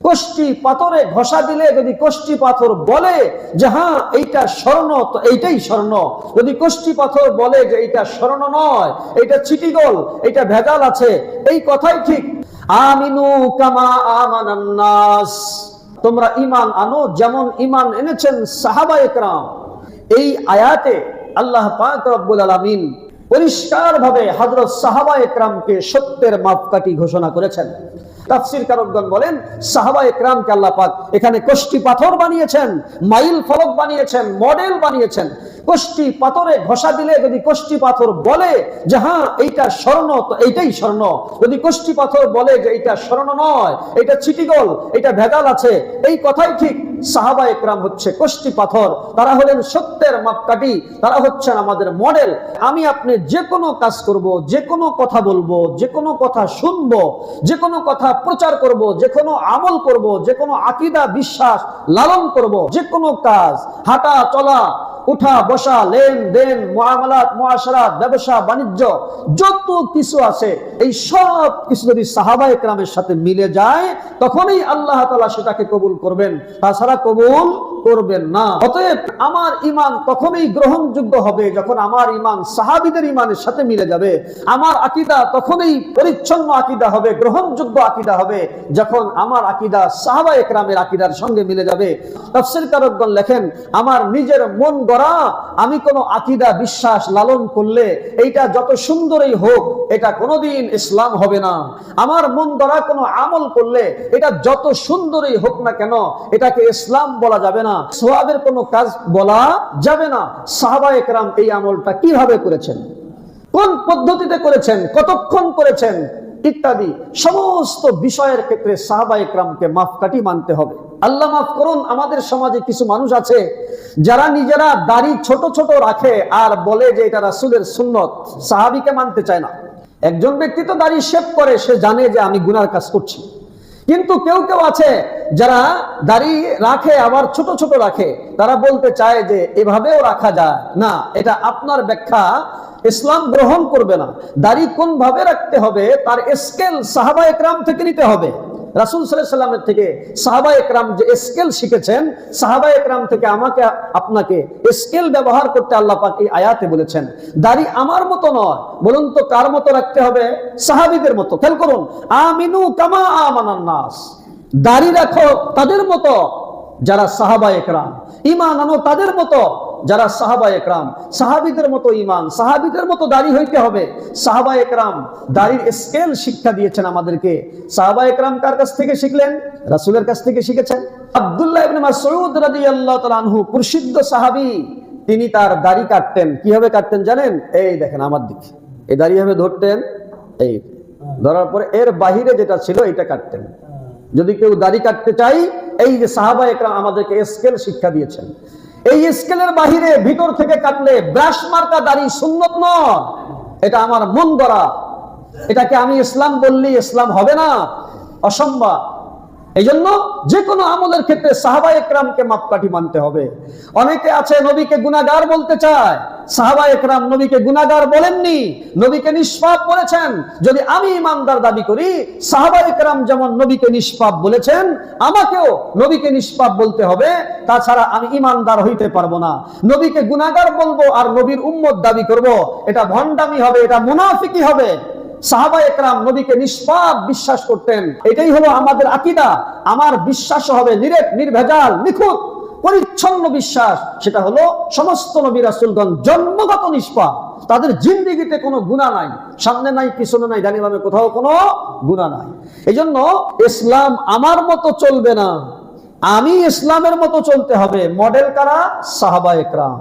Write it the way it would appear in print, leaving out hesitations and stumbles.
কষ্টি পাথরে ঘষা দিলে যদি কষ্টি পাথর বলে যে হ্যাঁ এইটা স্বর্ণ, তো এইটাই স্বর্ণ। যদি কষ্টি পাথর বলে যে এইটা স্বর্ণ নয়, এইটা চিটিগোল, এইটা ভেজাল আছে, এই কথাই ঠিক। আমিনু কামা আমানান নাস, তোমরা ঈমান আনো যেমন ঈমান এনেছেন সাহাবায়ে কেরাম। এই আয়াতে আল্লাহ পাক রব্বুল আলামিন পরিষ্কার ভাবে হযরত সাহাবায়ে কেরামকে সত্যের মাপকাঠি ঘোষণা করেছেন। তাফসীরকারগণ বলেন সাহাবায়ে কেরামকে আল্লাহ পাক এখানে কষ্টি পাথর বানিয়েছেন, মাইল ফলক বানিয়েছেন, মডেল বানিয়েছেন। কষ্টি পাথরে ঘষা দিলে যদি কষ্টি পাথর বলে যে হ্যাঁ এইটা স্বর্ণ, তো এইটাই স্বর্ণ। যদি কষ্টি পাথর বলে যে এইটা স্বর্ণ নয়, এটা চিটিগোল, এটা ভেজাল আছে, এই কথাই ঠিক। সাহাবায়ে কেরাম হচ্ছে কষ্টি পাথর, তারা হলেন সত্যের মাপকাঠি, তারা হচ্ছেন আমাদের মডেল। আমি আপনি যে কোনো কাজ করব, যে কোনো কথা বলবো, যে কোনো কথা শুনবো, যে কোনো কথা প্রচার করব, যে কোনো আমল করব, যে কোনো আকীদা বিশ্বাস লালন করব, যে কোনো কাজ, হাঁটা চলা, উঠা বসা, লেনদেন, মুআমালাত, মুআশারাত, ব্যবসা বাণিজ্য, যত কিছু আছে এই সব কিছু যদি সাহাবায়ে কেরামের সাথে মিলে যায় তখনই আল্লাহ তাআলা সেটাকে কবুল করবেন, তাছাড়া কবুল করবেন না। অতএব আমার ঈমান তখনই গ্রহণযোগ্য হবে যখন আমার ঈমান সাহাবীদের ঈমানের সাথে মিলে যাবে। আমার আকীদা তখনই পরিচ্ছন্ন আকীদা হবে, গ্রহণযোগ্য আকীদা হবে যখন আমার আকীদা সাহাবায়ে কেরামের আকীদার সঙ্গে মিলে যাবে। তাফসীরকারগণ লেখেন আমার নিজের মন গড়া আমি কোন আকীদা বিশ্বাস লালন করলে এইটা যত সুন্দরই হোক এটা কোনোদিন ইসলাম হবে না। আমার মন গড়া কোনো আমল করলে এটা যত সুন্দরই হোক না কেন এটাকে ইসলাম বলা যাবে না, সওয়াবের কোনো কাজ বলা যাবে না। সাহাবায়ে কেরাম এই আমলটা কিভাবে করেছেন, কোন পদ্ধতিতে করেছেন, কতক্ষণ করেছেন ইত্যাদি সমস্ত বিষয়ের ক্ষেত্রে সাহাবায়ে কেরামকে মাপকাঠি মানতে হবে। আল্লাহ মাফ করুন, আমাদের সমাজে কিছু মানুষ আছে যারা নিজেরা দাড়ি ছোট ছোট রাখে আর বলে যে এটা রাসূলের সুন্নত, সাহাবীকে মানতে চায় না। একজন ব্যক্তি তো দাড়ি শেভ করে, সে জানে যে আমি গুনার কাজ করছি, কিন্তু কেউ কেউ আছে যারা দাড়ি রাখে আবার ছোট ছোট রাখে, তারা বলতে চায় যে এভাবেও রাখা যায় না, এটা আপনার ব্যাখ্যা ইসলাম গ্রহণ করবে না। দাড়ি কোন ভাবে রাখতে হবে তার স্কেল সাহাবায়ে কেরাম থেকে নিতে হবে। রাসূল সাল্লাল্লাহু আলাইহি ওয়াসাল্লামের থেকে সাহাবায়ে কেরাম যে স্কেল শিখেছেন, সাহাবায়ে কেরাম থেকে আমাকে আপনাকে স্কেল ব্যবহার করতে আল্লাহ পাক এই আয়াতে বলেছেন। দাড়ি আমার মতো নয়, বলুন তো কার মতো রাখতে হবে? সাহাবীদের মতো। খেয়াল করুন, আমিনু কামা আমানান নাস, দাড়ি রাখো তাদের মতো যারা সাহাবায়ে কেরাম, ঈমান আনো তাদের মতো যারা সাহাবায়ে কেরাম। সাহাবীদের মতো ঈমান, সাহাবীদের মতো দাড়ি হইতে হবে। সাহাবায়ে কেরাম দাড়ির স্কেল শিক্ষা দিয়েছেন আমাদেরকে। সাহাবায়ে কেরাম কার কাছ থেকে শিখলেন? রাসূলের কাছ থেকে শিখেছেন। আব্দুল্লাহ ইবনে মাসউদ রাদিয়াল্লাহু তাআলা আনহু প্রসিদ্ধ সাহাবী, তিনি তার দাড়ি কাটতেন। কিভাবে কাটতেন জানেন? এই দেখেন আমার দিকে, এই দাড়ি ভাবে ধরতেন, এই ধরার পরে এর বাহিরে যেটা ছিল এটা কাটতেন। যদি কেউ দাড়ি কাটতে চাই, এই যে সাহাবায়ে কেরাম আমাদেরকে স্কেল শিক্ষা দিয়েছেন। এই স্কেলের বাহিরে ভিতর থেকে কাটলে ব্রাশ মার্কা দাড়ি সুন্নত নয়, এটা আমার মন গড়া, এটাকে আমি ইসলাম বললি ইসলাম হবে না, অসম্ভব। এই জন্য যে কোনো আমলের ক্ষেত্রে সাহাবায়ে কেরামকে মাপকাঠি মানতে হবে। অনেকে আছে নবীকে গুনাহগার বলতে চায়, সাহাবায়ে কেরাম নবীকে গুনাহগার বলেননি, নবীকে নিষ্পাপ বলেছেন। যদি আমি ঈমানদার দাবি করি, সাহাবায়ে কেরাম যেমন নবীকে নিষ্পাপ বলেছেন, আমাকেও নবীকে নিষ্পাপ বলতে হবে, তাছাড়া আমি ঈমানদার হইতে পারবো না। নবীকে গুনাহগার বলবো আর নবীর উম্মত দাবি করব, এটা ভণ্ডামি হবে, এটা মুনাফিকি হবে। সাহাবায়ে কেরাম নবীকে নিষ্পাপ বিশ্বাস করতেন, এটাই হলো আমাদের আকীদা। আমার বিশ্বাস হবে নিরেট, নির্ভেজাল, নিখুঁত, পরিচ্ছন্ন বিশ্বাস। সেটা হলো সমস্ত নবী রাসূলগণ জন্মগত নিষ্পাপ, তাদের জিন্দেগিতে কোনো গুনাহ নাই, সামনে নাই, পিছনে নাই, ডানে বামে কোথাও কোনো গুনাহ নাই। এজন্য ইসলাম আমার মতো চলবে না, আমি ইসলামের মতো চলতে হবে। মডেল কারা? সাহাবায়ে কেরাম।